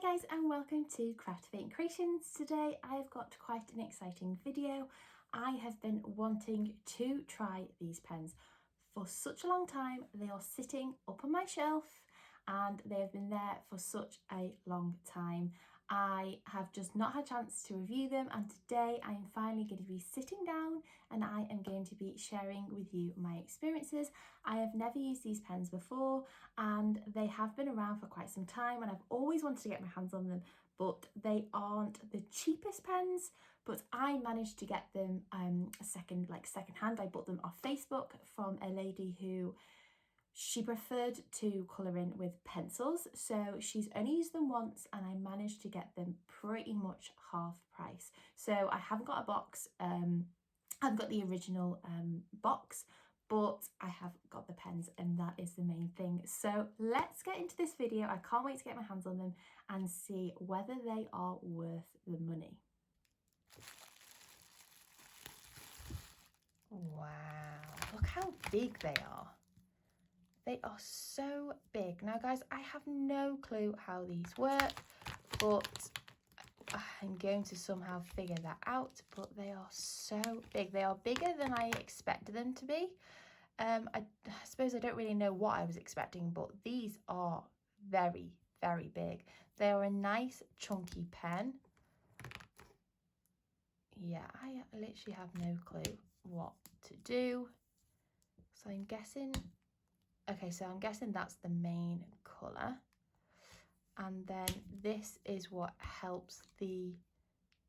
Hi guys and welcome to Craftivate Creations. Today I've got quite an exciting video. I have been wanting to try these pens for such a long time. They are sitting up on my shelf and they have been there for such a long time. I have just not had a chance to review them, and today I am finally going to be sitting down and I am going to be sharing with you my experiences. I have never used these pens before and they have been around for quite some time and I've always wanted to get my hands on them, but they aren't the cheapest pens. But I managed to get them second hand. I bought them off Facebook from a lady who she preferred to colour in with pencils, so she's only used them once and I managed to get them pretty much half price. So I haven't got a box, I've got the original box, but I have got the pens and that is the main thing. So let's get into this video. I can't wait to get my hands on them and see whether they are worth the money. Wow, look how big they are. They are so big. Now guys, I have no clue how these work, but I'm going to somehow figure that out. But they are so big. They are bigger than I expected them to be. I suppose I don't really know what I was expecting, but these are very, very big. They are a nice chunky pen. Yeah, I literally have no clue what to do. So I'm guessing... Okay, so I'm guessing that's the main colour. And then this is what helps the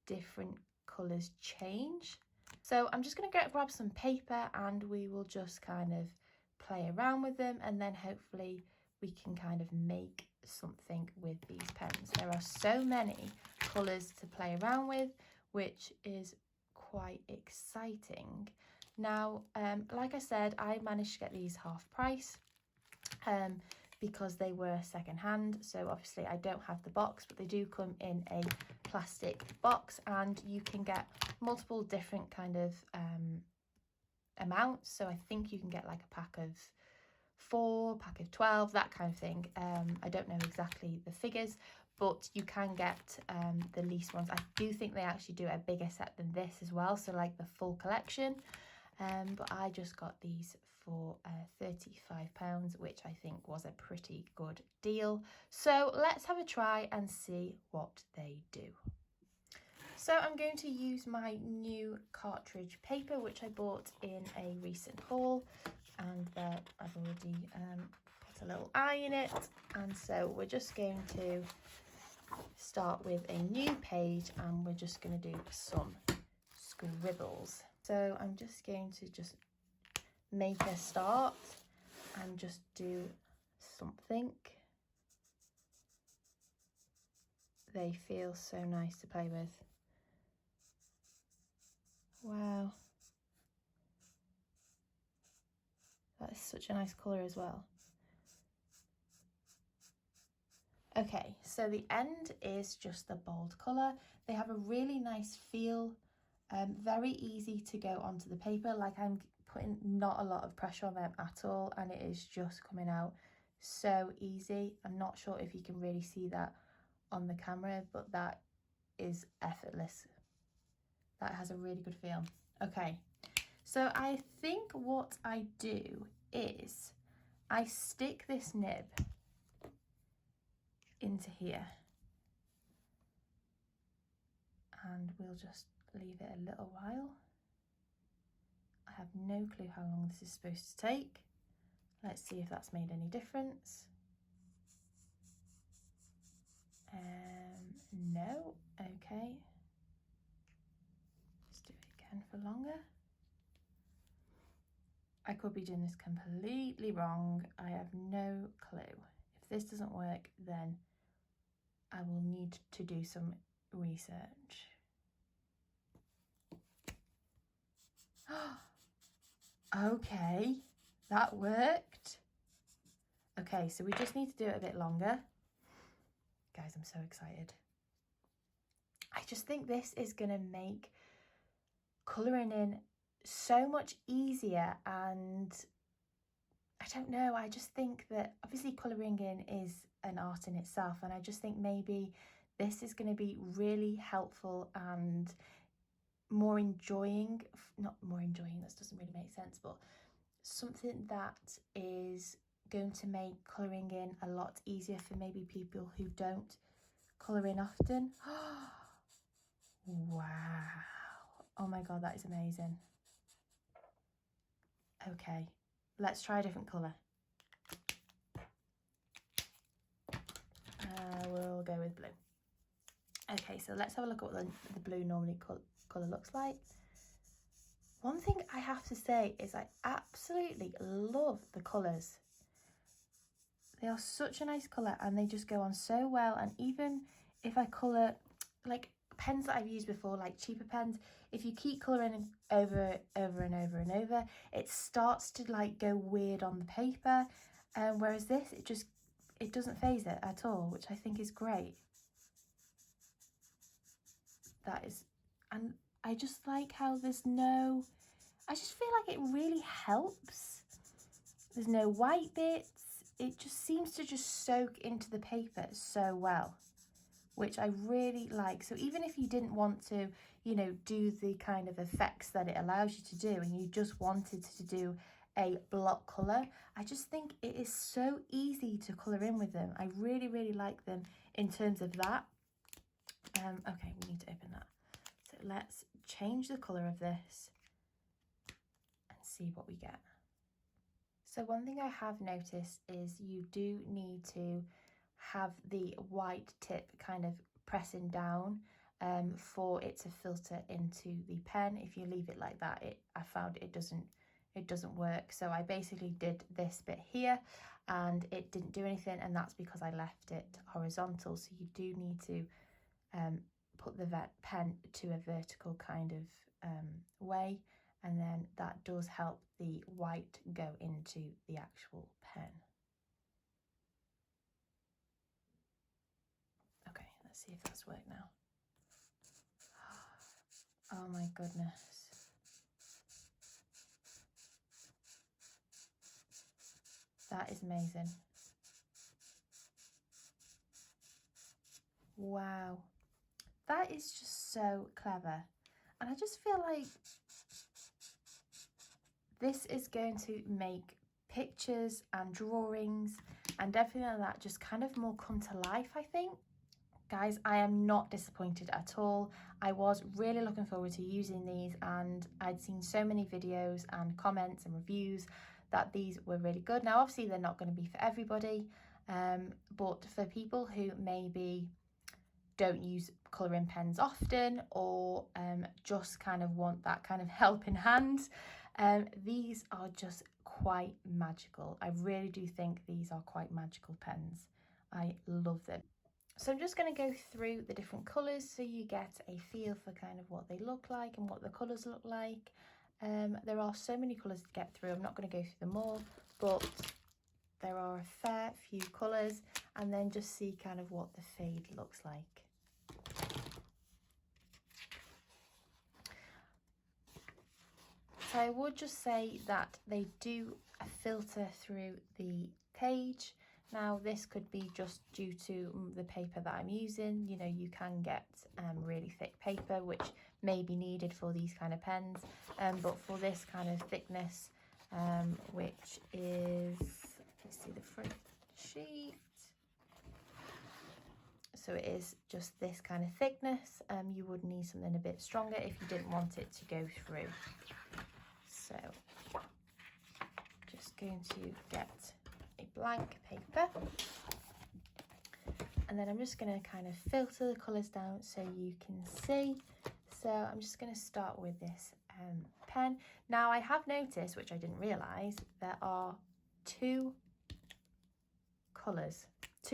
different colours change. So I'm just going to grab some paper and we will just kind of play around with them, and then hopefully we can kind of make something with these pens. There are so many colours to play around with, which is quite exciting. Now, like I said, I managed to get these half price. Because they were second hand, so obviously I don't have the box, but they do come in a plastic box and you can get multiple different kind of amounts. So I think you can get like a pack of 4, pack of 12, that kind of thing. I don't know exactly the figures, but you can get the least ones. I do think they actually do a bigger set than this as well, so like the full collection. But I just got these for £35, which I think was a pretty good deal. So let's have a try and see what they do. So I'm going to use my new cartridge paper, which I bought in a recent haul, and I've already put a little eye in it. And so we're just going to start with a new page and we're just going to do some scribbles. So I'm just going to make a start and just do something. They feel so nice to play with. Wow. That is such a nice colour as well. Okay, so the end is just the bold colour. They have a really nice feel. Very easy to go onto the paper. Like, I'm putting not a lot of pressure on them at all and it is just coming out so easy. I'm not sure if you can really see that on the camera, but that is effortless. That has a really good feel. Okay, so I think what I do is I stick this nib into here and we'll just leave it a little while. I have no clue how long this is supposed to take. Let's see if that's made any difference. No, okay. Let's do it again for longer. I could be doing this completely wrong. I have no clue. If this doesn't work, then I will need to do some research. Okay, that worked. Okay, so we just need to do it a bit longer. Guys, I'm so excited. I just think this is going to make colouring in so much easier, and I don't know, I just think that obviously colouring in is an art in itself, and I just think maybe this is going to be really helpful and more enjoying, not more enjoying, that doesn't really make sense, but something that is going to make colouring in a lot easier for maybe people who don't colour in often. Wow. Oh my god, that is amazing. Okay, let's try a different colour. We'll go with blue. Okay, so let's have a look at what the blue normally colour looks like. One thing I have to say is I absolutely love the colours. They are such a nice colour and they just go on so well. And even if I colour, like pens that I've used before, like cheaper pens, if you keep colouring over and over, it starts to like go weird on the paper. Whereas this, it doesn't phase it at all, which I think is great. That is, and I just like how there's no, I just feel like it really helps. There's no white bits. It just seems to just soak into the paper so well, which I really like. So even if you didn't want to, you know, do the kind of effects that it allows you to do, and you just wanted to do a block colour, I just think it is so easy to colour in with them. I really, really like them in terms of that. Okay, we need to open that. So let's change the colour of this and see what we get. So one thing I have noticed is you do need to have the white tip kind of pressing down for it to filter into the pen. If you leave it like that, I found it doesn't work. So I basically did this bit here and it didn't do anything, and that's because I left it horizontal. So you do need to put the pen to a vertical kind of way, and then that does help the white go into the actual pen. Okay, let's see if that's worked now. Oh my goodness. That is amazing. Wow. That is just so clever. And I just feel like this is going to make pictures and drawings and everything like that just kind of more come to life, I think. Guys, I am not disappointed at all. I was really looking forward to using these, and I'd seen so many videos and comments and reviews that these were really good. Now, obviously, they're not going to be for everybody, but for people who maybe don't use colouring pens often, or just kind of want that kind of helping hand, these are just quite magical. I really do think these are quite magical pens. I love them. So I'm just going to go through the different colours so you get a feel for kind of what they look like and what the colours look like. There are so many colours to get through. I'm not going to go through them all, but there are a fair few colours, and then just see kind of what the fade looks like. So I would just say that they do filter through the page. Now, this could be just due to the paper that I'm using. You know, you can get really thick paper, which may be needed for these kind of pens. But for this kind of thickness, which is, let's see the front sheet. So it is just this kind of thickness. You would need something a bit stronger if you didn't want it to go through. So just going to get a blank paper, and then I'm just going to kind of filter the colours down so you can see. So I'm just going to start with this pen. Now, I have noticed, which I didn't realise, there are two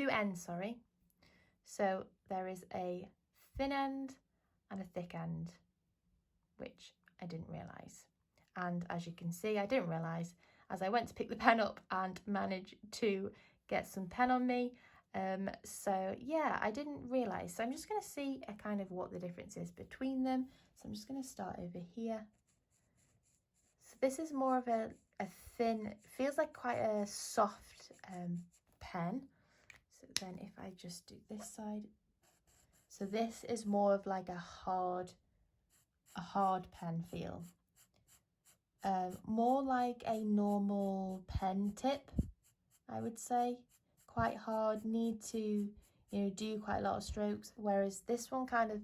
ends, sorry. So there is a thin end and a thick end, which I didn't realise. And as you can see, I didn't realise as I went to pick the pen up and managed to get some pen on me. So yeah, I didn't realise. So I'm just going to see a kind of what the difference is between them. So I'm just going to start over here. So this is more of a thin, feels like quite a soft pen. So then if I just do this side, so this is more of like a hard pen feel. More like a normal pen tip, I would say. Quite hard, need to, you know, do quite a lot of strokes, whereas this one kind of,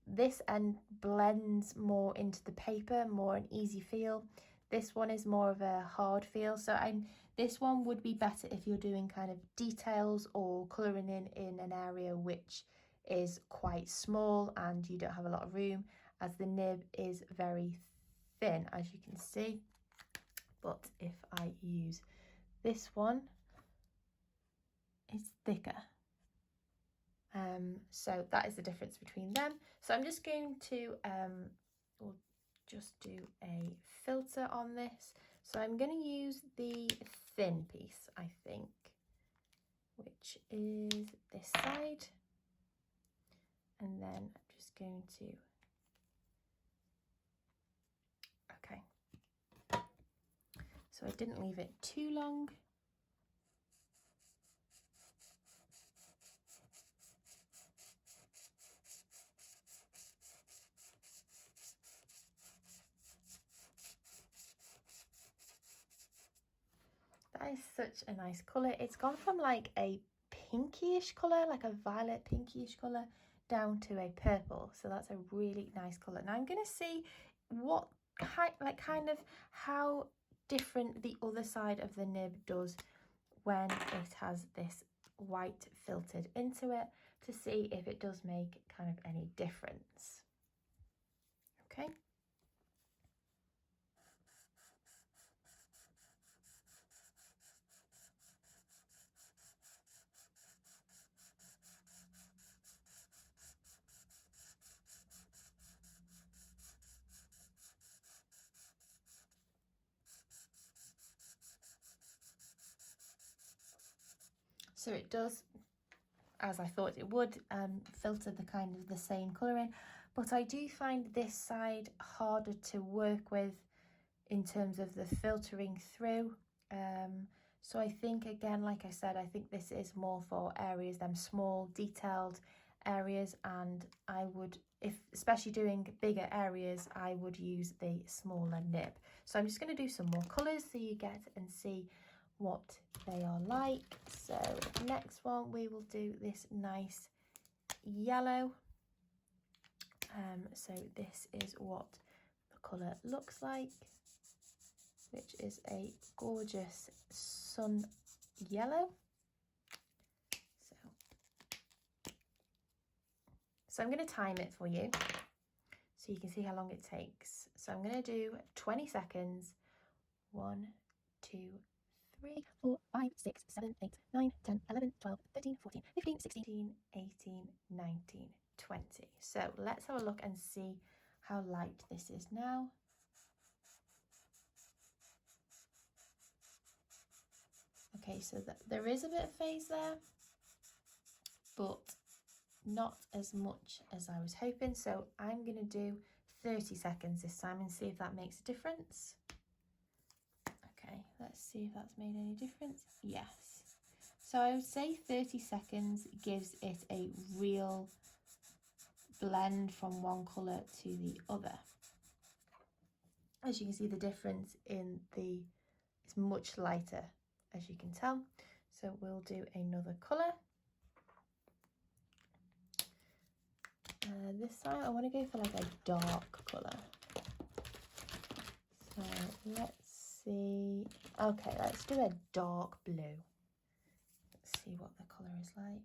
this end blends more into the paper, more an easy feel. This one is more of a hard feel, so this one would be better if you're doing kind of details or colouring in an area which is quite small and you don't have a lot of room, as the nib is very thin, as you can see. But if I use this one, it's thicker. So that is the difference between them. So I'm just going to we'll just do a filter on this. So I'm going to use the thin piece, I think, which is this side, and then I'm just going to, okay, so I didn't leave it too long. That is such a nice colour. It's gone from like a pinkyish colour, like a violet pinkyish colour, down to a purple. So that's a really nice colour. Now I'm going to see what kind of how different the other side of the nib does when it has this white filtered into it, to see if it does make kind of any difference. Okay. So it does, as I thought it would, filter the kind of the same colouring, but I do find this side harder to work with in terms of the filtering through. So I think, again, like I said, I think this is more for areas, them small detailed areas, and I would, if especially doing bigger areas, I would use the smaller nib. So I'm just going to do some more colours so you get and see what they are like. So next one, we will do this nice yellow. So this is what the colour looks like, which is a gorgeous sun yellow. So I'm going to time it for you so you can see how long it takes. So I'm going to do 20 seconds. 1, 2, 3, 4, 5, 6, 7, 8, 9, 10, 11, 12, 13, 14, 15, 16, 18, 19, 20. So let's have a look and see how light this is now. Okay, so there is a bit of phase there, but not as much as I was hoping. So I'm going to do 30 seconds this time and see if that makes a difference. Okay, let's see if that's made any difference. Yes. So I would say 30 seconds gives it a real blend from one colour to the other. As you can see, the difference in it's much lighter, as you can tell. So we'll do another colour. This time I want to go for like a dark colour. So let's see. Okay, let's do a dark blue. Let's see what the colour is like.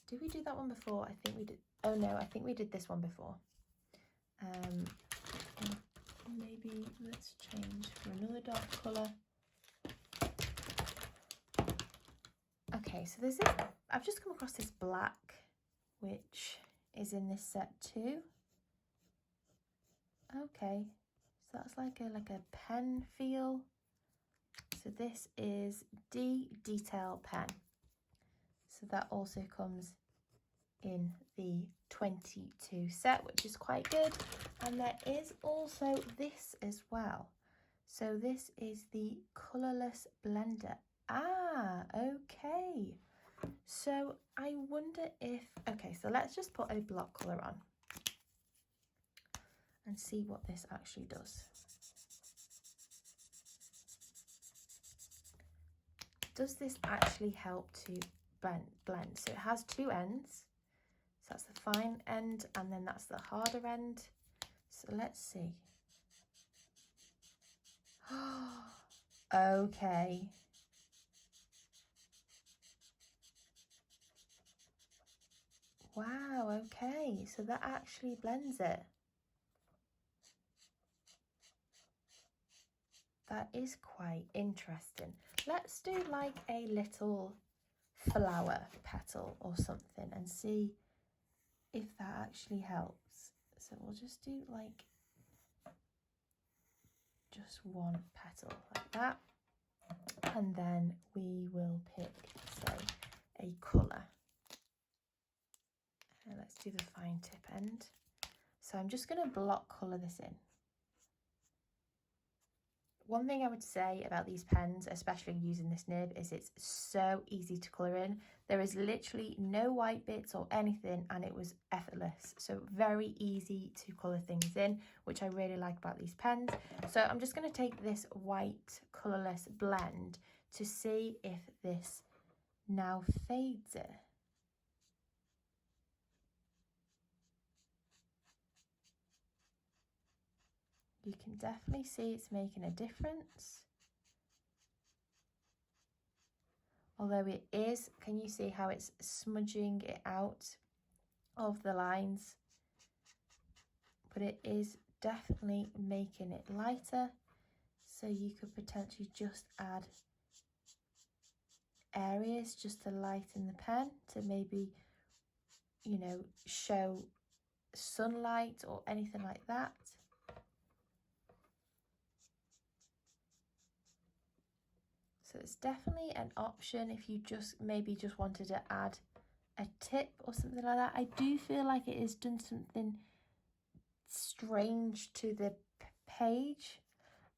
Did we do that one before? I think we did. Oh no, I think we did this one before. Maybe let's change for another dark colour. Okay, so there's this, I've just come across this black, which is in this set too. Okay, so that's like a pen feel. So this is D Detail Pen. So that also comes in the 22 set, which is quite good. And there is also this as well. So this is the Colourless Blender Ah, okay. So I wonder if, okay, so let's just put a block colour on and see what this actually does. Does this actually help to blend? So it has two ends. So that's the fine end and then that's the harder end. So let's see. Okay. Wow, okay. So that actually blends it. That is quite interesting. Let's do like a little flower petal or something and see if that actually helps. So we'll just do like just one petal like that, and then we will pick, say, a colour. And let's do the fine tip end. So I'm just going to block colour this in. One thing I would say about these pens, especially using this nib, is it's so easy to colour in. There is literally no white bits or anything, and it was effortless. So very easy to colour things in, which I really like about these pens. So I'm just going to take this white colourless blend to see if this now fades it. You can definitely see it's making a difference. Although it is, can you see how it's smudging it out of the lines? But it is definitely making it lighter. So you could potentially just add areas just to lighten the pen to maybe, you know, show sunlight or anything like that. So it's definitely an option if you just maybe just wanted to add a tip or something like that. I do feel like it has done something strange to the page,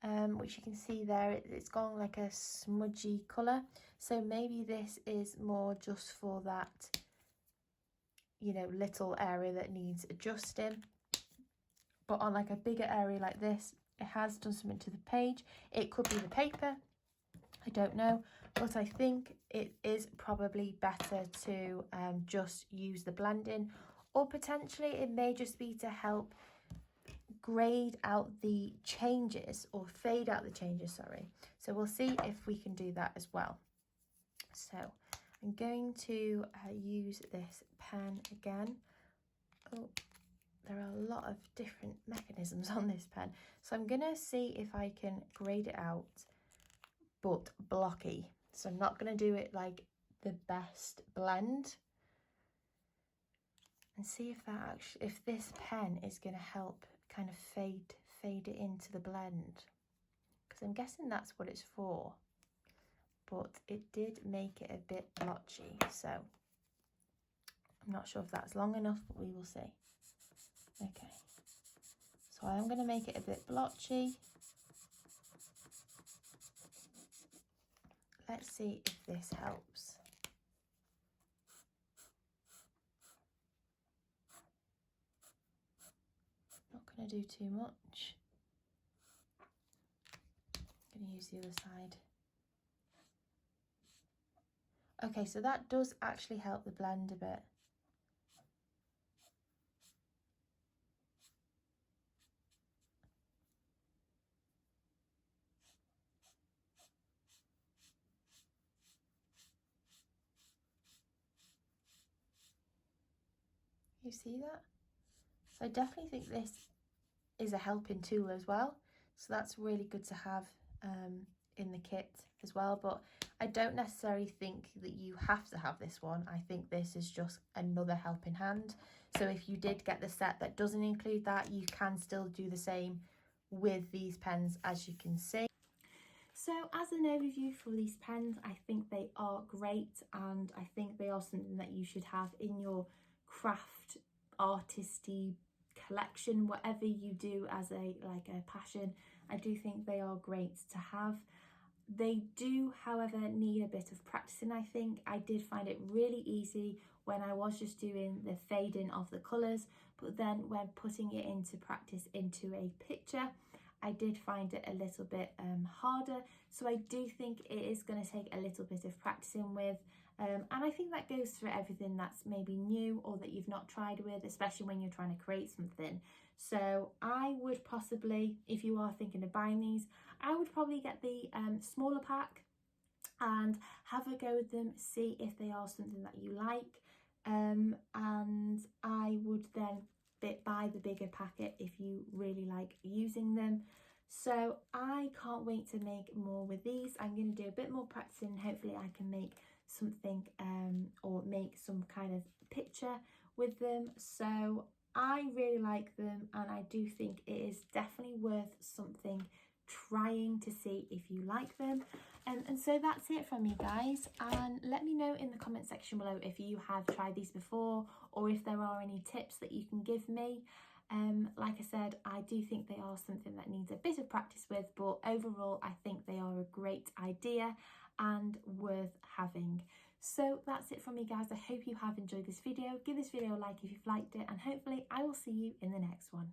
which you can see there. It's gone like a smudgy colour. So maybe this is more just for that, you know, little area that needs adjusting. But on like a bigger area like this, it has done something to the page. It could be the paper, I don't know, but I think it is probably better to just use the blending, or potentially it may just be to help grade out the changes or fade out the changes, sorry. So we'll see if we can do that as well. So I'm going to use this pen again. Oh, there are a lot of different mechanisms on this pen. So I'm going to see if I can grade it out, but blocky. So I'm not going to do it like the best blend, and see if that actually, if this pen is going to help kind of fade it into the blend, because I'm guessing that's what it's for. But it did make it a bit blotchy, so I'm not sure if that's long enough, but we will see. Okay, so I'm going to make it a bit blotchy. Let's see if this helps. Not going to do too much. I'm going to use the other side. Okay, so that does actually help the blend a bit. You see that? So I definitely think this is a helping tool as well. So that's really good to have in the kit as well. But I don't necessarily think that you have to have this one. I think this is just another helping hand. So if you did get the set that doesn't include that, you can still do the same with these pens, as you can see. So as an overview for these pens, I think they are great, and I think they are something that you should have in your craft artisty collection, whatever you do as a passion. I do think they are great to have. They do, however, need a bit of practicing, I think. I did find it really easy when I was just doing the fading of the colours, but then when putting it into practice into a picture, I did find it a little bit harder. So I do think it is going to take a little bit of practicing with. And I think that goes for everything that's maybe new or that you've not tried with, especially when you're trying to create something. So I would possibly, if you are thinking of buying these, I would probably get the smaller pack and have a go with them, see if they are something that you like. And I would then buy the bigger packet if you really like using them. So I can't wait to make more with these. I'm going to do a bit more practicing. Hopefully I can make something or make some kind of picture with them. So I really like them, and I do think it is definitely worth something trying to see if you like them. And so that's it from me, guys, and let me know in the comment section below if you have tried these before or if there are any tips that you can give me. Like I said, I do think they are something that needs a bit of practice with, but overall I think they are a great idea and worth having. So that's it from me, guys. I hope you have enjoyed this video. Give this video a like if you've liked it, and hopefully I will see you in the next one.